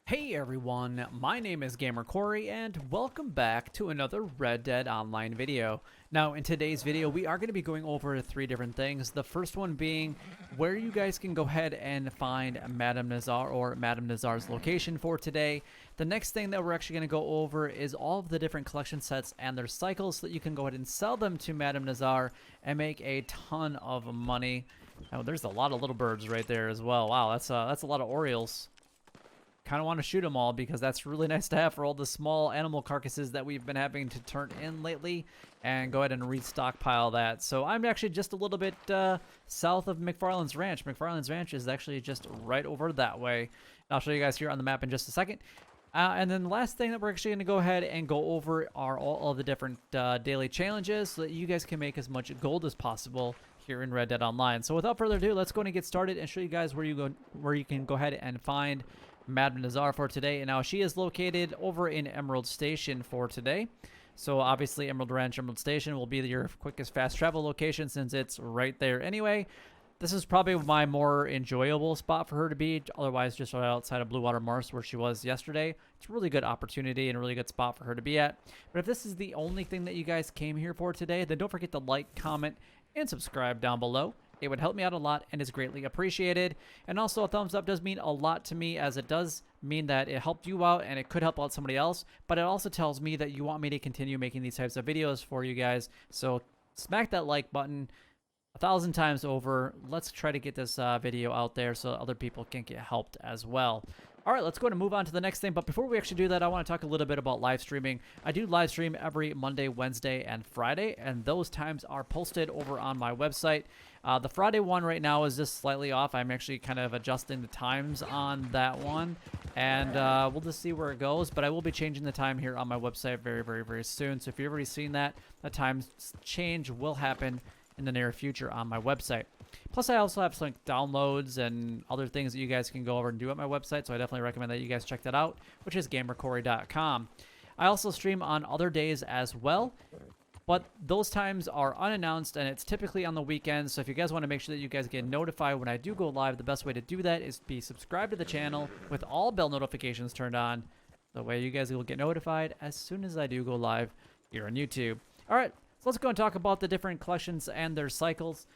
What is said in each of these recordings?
Hey everyone, my name is Gamer Corey and welcome back to another Red Dead Online video. Now in today's video we are going to be going over three different things. The first one being where you guys can go ahead and find Madam Nazar or Madam Nazar's location for today. The next thing that we're actually going to go over is all of the different collection sets and their cycles so that you can go ahead and sell them to Madam Nazar and make a ton of money. Oh, there's a lot of little birds right there as well. Wow, that's a lot of Orioles. Kind of want to shoot them all because that's really nice to have for all the small animal carcasses that we've been having to turn in lately, and go ahead and restockpile that. So I'm actually just a little bit south of McFarland's Ranch. McFarland's Ranch is actually just right over that way. I'll show you guys here on the map in just a second. And then the last thing that we're actually going to go ahead and go over are all of the different daily challenges so that you guys can make as much gold as possible here in Red Dead Online. So without further ado, let's go ahead and get started and show you guys where you can go ahead and find Madam Nazar for today. And now she is located over in Emerald Station for today. So obviously Emerald Ranch, Emerald Station will be your quickest fast travel location since it's right there anyway. This is probably my more enjoyable spot for her to be, otherwise just right outside of Blue Water Marsh where she was yesterday. It's a really good opportunity and a really good spot for her to be at. But if this is the only thing that you guys came here for today, then don't forget to like, comment, and subscribe down below. It would help me out a lot and is greatly appreciated. And also a thumbs up does mean a lot to me, as it does mean that it helped you out and it could help out somebody else. But it also tells me that you want me to continue making these types of videos for you guys. So smack that like button 1,000 times over. Let's try to get this video out there so other people can get helped as well. All right, let's go ahead and move on to the next thing. But before we actually do that, I want to talk a little bit about live streaming. I do live stream every Monday, Wednesday, and Friday, and those times are posted over on my website. The Friday one right now is just slightly off. I'm actually kind of adjusting the times on that one, and we'll just see where it goes. But I will be changing the time here on my website very, very, very soon. So if you've already seen that, the time change will happen in the near future on my website. Plus, I also have some downloads and other things that you guys can go over and do at my website, so I definitely recommend that you guys check that out, which is gamercorey.com. I also stream on other days as well, but those times are unannounced, and it's typically on the weekends. So if you guys want to make sure that you guys get notified when I do go live, the best way to do that is be subscribed to the channel with all bell notifications turned on. That way you guys will get notified as soon as I do go live here on YouTube. All right, so let's go and talk about the different collections and their cycles.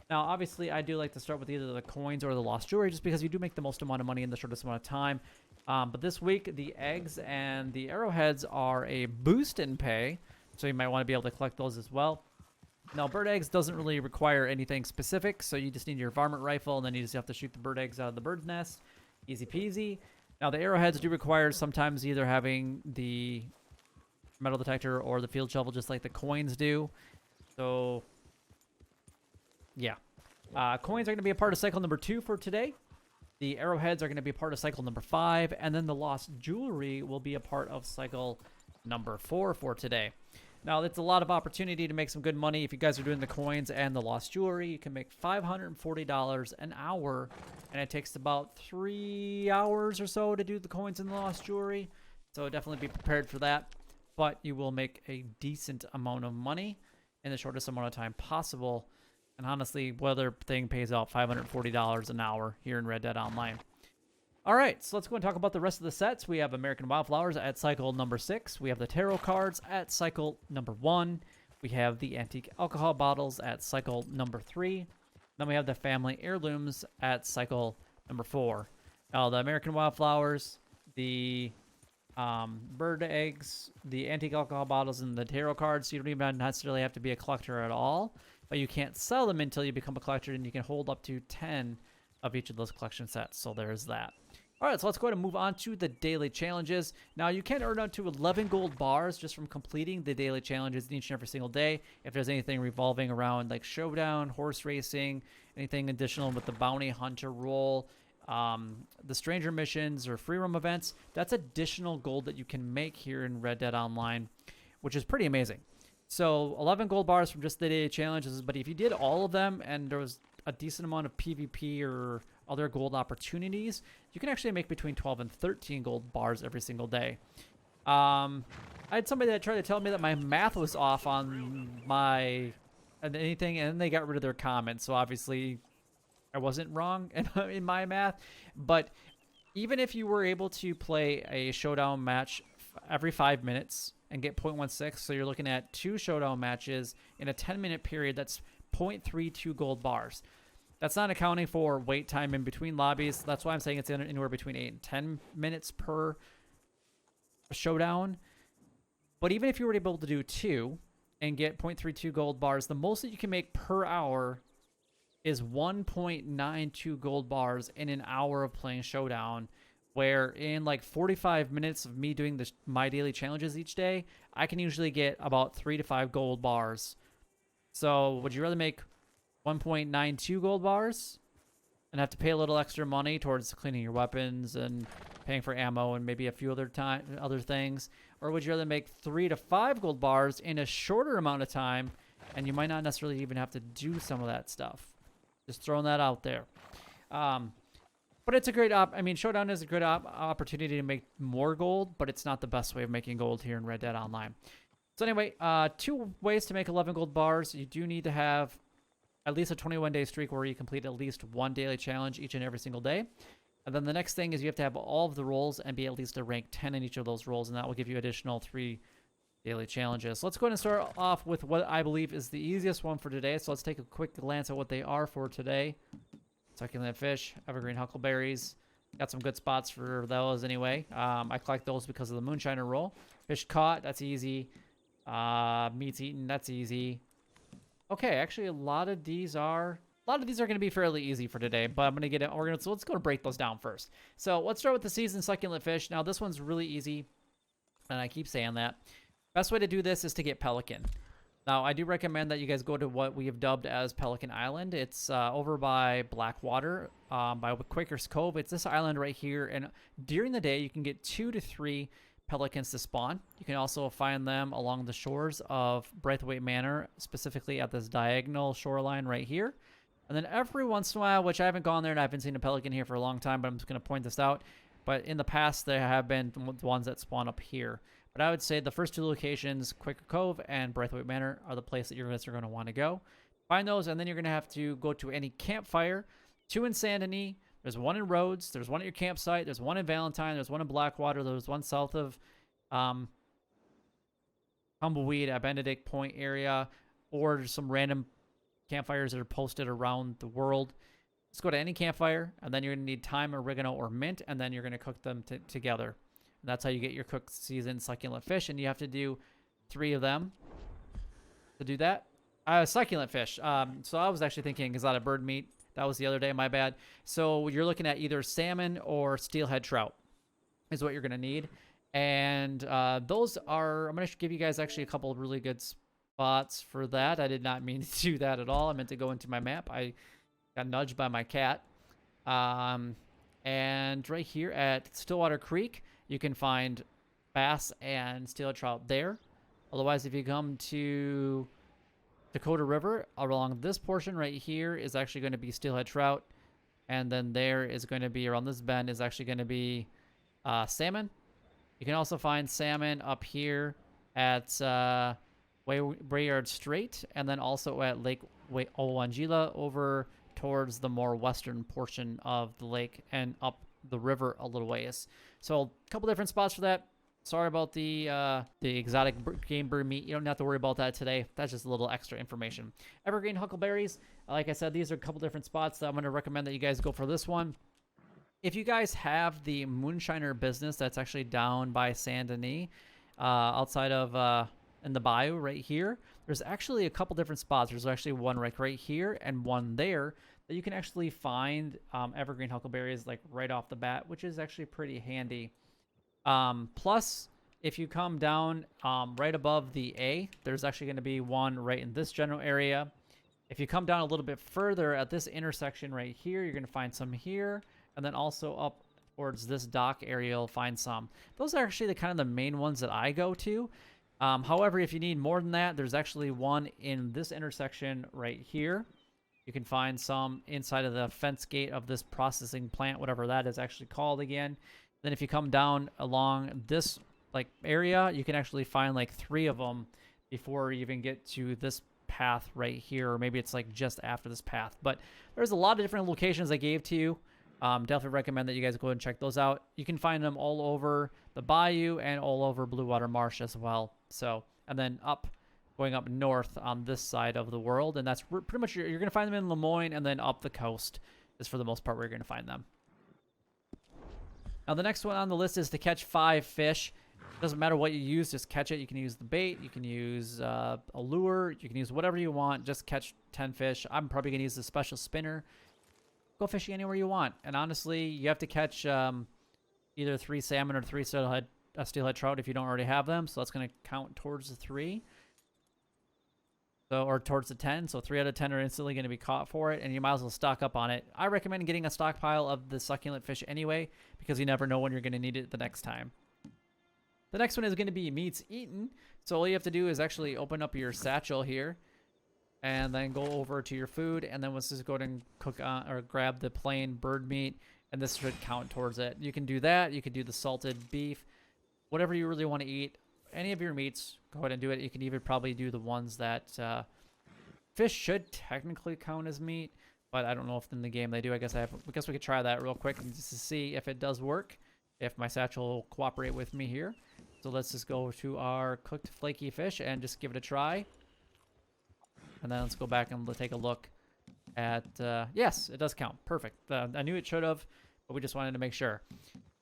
Now, obviously, I do like to start with either the coins or the lost jewelry, just because you do make the most amount of money in the shortest amount of time. But this week, the eggs and the arrowheads are a boost in pay, so you might want to be able to collect those as well. Now, bird eggs doesn't really require anything specific, so you just need your varmint rifle, and then you just have to shoot the bird eggs out of the bird's nest. Easy peasy. Now, the arrowheads do require sometimes either having the metal detector or the field shovel, just like the coins do. So yeah, coins are going to be a part of cycle number 2 for today. The arrowheads are going to be a part of cycle number 5, and then the lost jewelry will be a part of cycle number 4 for today. Now, it's a lot of opportunity to make some good money. If you guys are doing the coins and the lost jewelry, you can make $540 an hour, and it takes about 3 hours or so to do the coins and the lost jewelry. So definitely be prepared for that. But you will make a decent amount of money in the shortest amount of time possible. And honestly, whether thing pays out $540 an hour here in Red Dead Online. All right, so let's go and talk about the rest of the sets. We have American Wildflowers at cycle number 6. We have the tarot cards at cycle number 1. We have the antique alcohol bottles at cycle number 3. Then we have the family heirlooms at cycle number 4. Now, the American Wildflowers, the bird eggs, the antique alcohol bottles, and the tarot cards, you don't even necessarily have to be a collector at all. But you can't sell them until you become a collector, and you can hold up to 10 of each of those collection sets. So there's that. All right, so let's go ahead and move on to the daily challenges. Now, you can earn up to 11 gold bars just from completing the daily challenges each and every single day. If there's anything revolving around like showdown, horse racing, anything additional with the bounty hunter role, the stranger missions or free roam events, that's additional gold that you can make here in Red Dead Online, which is pretty amazing. So 11 gold bars from just the daily challenges, but if you did all of them and there was a decent amount of PvP or other gold opportunities, you can actually make between 12 and 13 gold bars every single day. I had somebody that tried to tell me that my math was off on my anything, and then they got rid of their comment. So obviously I wasn't wrong in my math, but even if you were able to play a showdown match every 5 minutes and get 0.16, so you're looking at 2 showdown matches in a 10-minute period, that's 0.32 gold bars. That's not accounting for wait time in between lobbies. That's why I'm saying it's anywhere between 8 and 10 minutes per showdown. But even if you were able to do 2 and get 0.32 gold bars, the most that you can make per hour is 1.92 gold bars in an hour of playing showdown, where in like 45 minutes of me doing my daily challenges each day, I can usually get about 3 to 5 gold bars. So would you rather make 1.92 gold bars and have to pay a little extra money towards cleaning your weapons and paying for ammo and maybe a few other things, or would you rather make 3 to 5 gold bars in a shorter amount of time, and you might not necessarily even have to do some of that stuff? Just throwing that out there. But it's a great Showdown is a good opportunity to make more gold, but it's not the best way of making gold here in Red Dead Online. So anyway, 2 ways to make 11 gold bars. You do need to have at least a 21-day streak where you complete at least 1 daily challenge each and every single day. And then the next thing is you have to have all of the roles and be at least a rank 10 in each of those roles, and that will give you additional 3 daily challenges. So let's go ahead and start off with what I believe is the easiest one for today. So let's take a quick glance at what they are for today. Succulent fish, evergreen huckleberries. Got some good spots for those anyway. I collect those because of the moonshiner roll. Fish caught, that's easy. Meats eaten, that's easy. Okay, actually a lot of these are going to be fairly easy for today, but I'm going to get it. So let's go and break those down first. So let's start with the seasoned succulent fish. Now this one's really easy, and I keep saying that. Best way to do this is to get pelican. Now, I do recommend that you guys go to what we have dubbed as Pelican Island. It's over by Blackwater, by Quaker's Cove. It's this island right here, and during the day, you can get 2 to 3 pelicans to spawn. You can also find them along the shores of Braithwaite Manor, specifically at this diagonal shoreline right here. And then every once in a while, which I haven't gone there and I haven't seen a pelican here for a long time, but I'm just going to point this out. But in the past, there have been ones that spawn up here. But I would say the first 2 locations, Quaker Cove and Braithwaite Manor, are the place that you're going to want to go. Find those, and then you're going to have to go to any campfire. 2 in Saint Denis. There's 1 in Rhodes. There's 1 at your campsite. There's 1 in Valentine. There's 1 in Blackwater. There's 1 south of Tumbleweed at Benedict Point area, or some random campfires that are posted around the world. Just go to any campfire, and then you're going to need thyme, oregano, or mint, and then you're going to cook them together. And that's how you get your cooked seasoned succulent fish, and you have to do 3 of them to do that. Succulent fish. So I was actually thinking, is that a bird meat? That was the other day, my bad. So you're looking at either salmon or steelhead trout is what you're going to need. And those are, I'm going to give you guys actually a couple of really good spots for that. I did not mean to do that at all. I meant to go into my map. I got nudged by my cat. And right here at Stillwater Creek, you can find bass and steelhead trout there. Otherwise, if you come to Dakota River, along this portion right here is actually going to be steelhead trout. And then there is going to be, around this bend, is actually going to be salmon. You can also find salmon up here at Wayyard Strait, and then also at Lake Owanjila over towards the more western portion of the lake and up the river a little ways. So a couple different spots for that. Sorry about the exotic game bird meat. You don't have to worry about that today. That's just a little extra information. Evergreen huckleberries. Like I said, these are a couple different spots that I'm going to recommend that you guys go for this one. If you guys have the moonshiner business that's actually down by Saint Denis, outside of in the bayou right here, there's actually a couple different spots. There's actually one right here and one there that you can actually find evergreen huckleberries like right off the bat, which is actually pretty handy. Plus, if you come down right above the A, there's actually going to be one right in this general area. If you come down a little bit further at this intersection right here, you're going to find some here. And then also up towards this dock area, you'll find some. Those are actually the kind of the main ones that I go to. However, if you need more than that, there's actually one in this intersection right here. You can find some inside of the fence gate of this processing plant, whatever that is actually called again. Then if you come down along this like area, you can actually find like 3 of them before you even get to this path right here, or maybe it's like just after this path. But there's a lot of different locations I gave to you. Definitely recommend that you guys go and check those out. You can find them all over the bayou and all over Blue Water Marsh as well. So, and then going up north on this side of the world, and that's pretty much, you're going to find them in Lemoyne, and then up the coast is for the most part where you're going to find them. Now, the next one on the list is to catch 5 fish. Doesn't matter what you use, just catch it. You can use the bait, you can use a lure, you can use whatever you want, just catch 10 fish. I'm probably going to use the special spinner. Go fishing anywhere you want. And honestly, you have to catch either 3 salmon or 3 steelhead trout if you don't already have them. So that's going to count towards the 3. So, or towards the 10. So 3 out of 10 are instantly going to be caught for it, and you might as well stock up on it. I recommend getting a stockpile of the succulent fish anyway, because you never know when you're going to need it the next time. The next one is going to be meats eaten. So all you have to do is actually open up your satchel here, and then go over to your food, and then let's just go ahead and cook on, or grab the plain bird meat, and this should count towards it. You can do that. You can do the salted beef, whatever you really want to eat. Any of your meats, go ahead and do it. You can even probably do the ones that fish should technically count as meat, but I don't know if in the game they do. I guess we could try that real quick and just to see if it does work, if my satchel will cooperate with me here. So let's just go to our cooked flaky fish and just give it a try. And then let's go back and take a look at, yes, it does count. Perfect. I knew it should have, but we just wanted to make sure.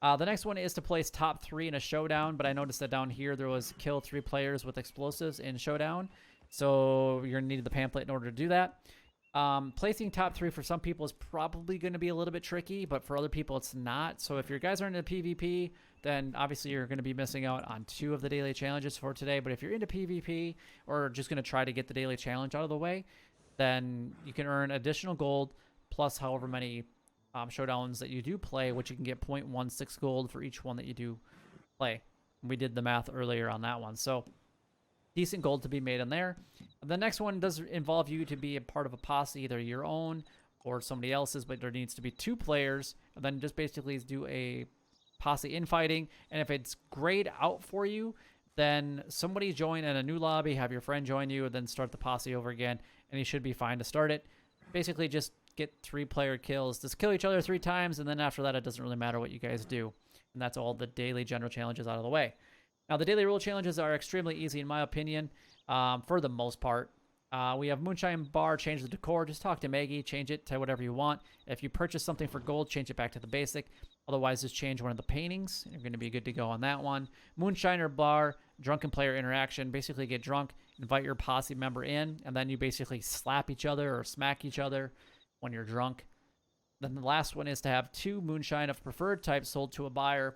The next one is to place top 3 in a showdown, but I noticed that down here there was kill 3 players with explosives in showdown. So you're going to need the pamphlet in order to do that. Placing top 3 for some people is probably going to be a little bit tricky, but for other people it's not. So if your guys are into PvP, then obviously you're going to be missing out on 2 of the daily challenges for today. But if you're into PvP or just going to try to get the daily challenge out of the way, then you can earn additional gold plus however many showdowns that you do play, which you can get 0.16 gold for each one that you do play. We did the math earlier on that one. So decent gold to be made in there. The next one does involve you to be a part of a posse, either your own or somebody else's, but there needs to be 2 players, and then just basically do a posse infighting. And if it's grayed out for you, then somebody join in a new lobby, have your friend join you, and then start the posse over again, and you should be fine to start it. Basically just get 3-player kills. Just kill each other 3 times, and then after that, it doesn't really matter what you guys do. And that's all the daily general challenges out of the way. Now, the daily rule challenges are extremely easy, in my opinion, for the most part. We have Moonshine Bar, change the decor. Just talk to Maggie, change it to whatever you want. If you purchase something for gold, change it back to the basic. Otherwise, just change one of the paintings. You're going to be good to go on that one. Moonshiner Bar, drunken player interaction. Basically, get drunk, invite your posse member in, and then you basically slap each other or smack each other when you're drunk. Then the last one is to have 2 moonshine of preferred type sold to a buyer,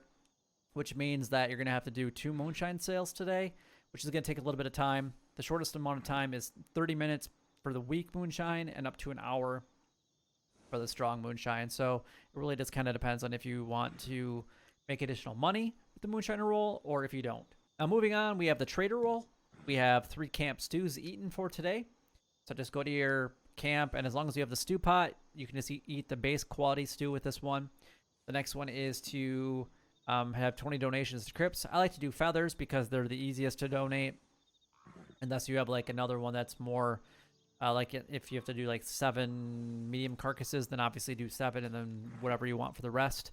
which means that you're going to have to do 2 moonshine sales today, which is going to take a little bit of time. The shortest amount of time is 30 minutes for the weak moonshine and up to an hour for the strong moonshine. So it really just kind of depends on if you want to make additional money with the moonshiner roll or if you don't. Now moving on, we have the trader roll. We have 3 camp stews eaten for today. So just go to your camp, and as long as you have the stew pot, you can just eat the base quality stew with this one. The next one is to have 20 donations to crypts. I like to do feathers because they're the easiest to donate, unless you have like another one that's more like if you have to do like 7 medium carcasses, then obviously do 7 and then whatever you want for the rest.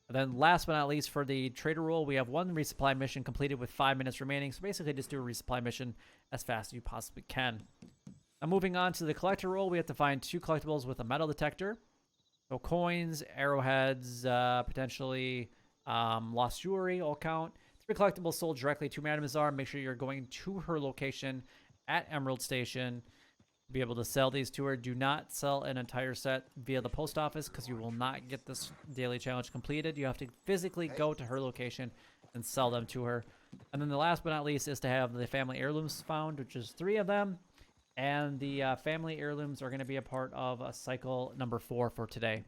And then last but not least, for the trader roll, we have 1 resupply mission completed with 5 minutes remaining. So basically just do a resupply mission as fast as you possibly can. Now moving on to the collector roll, we have to find 2 collectibles with a metal detector. So coins, arrowheads, potentially lost jewelry all count. 3 collectibles sold directly to Madam Nazar. Make sure you're going to her location at Emerald Station to be able to sell these to her. Do not sell an entire set via the post office because you will not get this daily challenge completed. You have to physically go to her location and sell them to her. And then the last but not least is to have the family heirlooms found, which is 3 of them. And the family heirlooms are going to be a part of a cycle number 4 for today.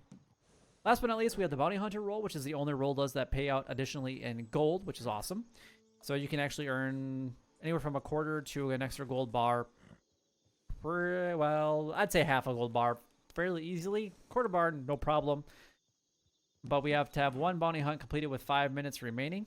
Last but not least, we have the bounty hunter roll, which is the only roll does that pay out additionally in gold, which is awesome. So you can actually earn anywhere from a quarter to an extra gold bar. Well, I'd say half a gold bar fairly easily. Quarter bar, no problem. But we have to have 1 bounty hunt completed with 5 minutes remaining.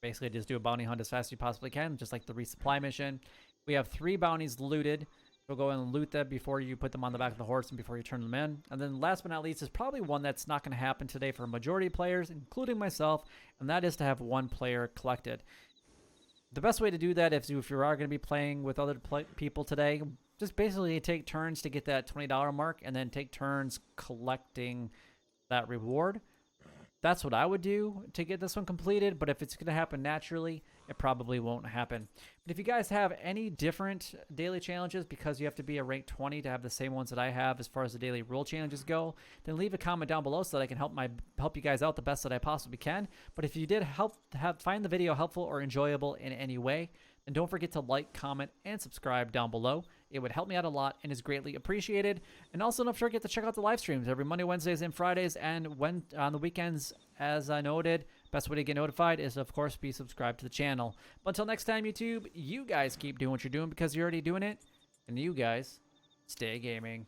Basically, just do a bounty hunt as fast as you possibly can, just like the resupply mission. We have 3 bounties looted You'll go and loot them before you put them on the back of the horse and before you turn them in. And then last but not least is probably one that's not going to happen today for a majority of players, including myself, and that is to have one player collected. The best way to do that if you are going to be playing with other people today, just basically take turns to get that $20 mark and then take turns collecting that reward. That's what I would do to get this one completed, but if it's going to happen naturally, it probably won't happen. But if you guys have any different daily challenges, because you have to be a rank 20 to have the same ones that I have as far as the daily rule challenges go, then leave a comment down below so that I can help you guys out the best that I possibly can. But if you did find the video helpful or enjoyable in any way, then don't forget to like, comment, and subscribe down below. It would help me out a lot and is greatly appreciated. And also don't forget to check out the live streams every Monday, Wednesdays, and Fridays. And when on the weekends, as I noted, best way to get notified is, of course, be subscribed to the channel. But until next time, YouTube, you guys keep doing what you're doing because you're already doing it. And you guys, stay gaming.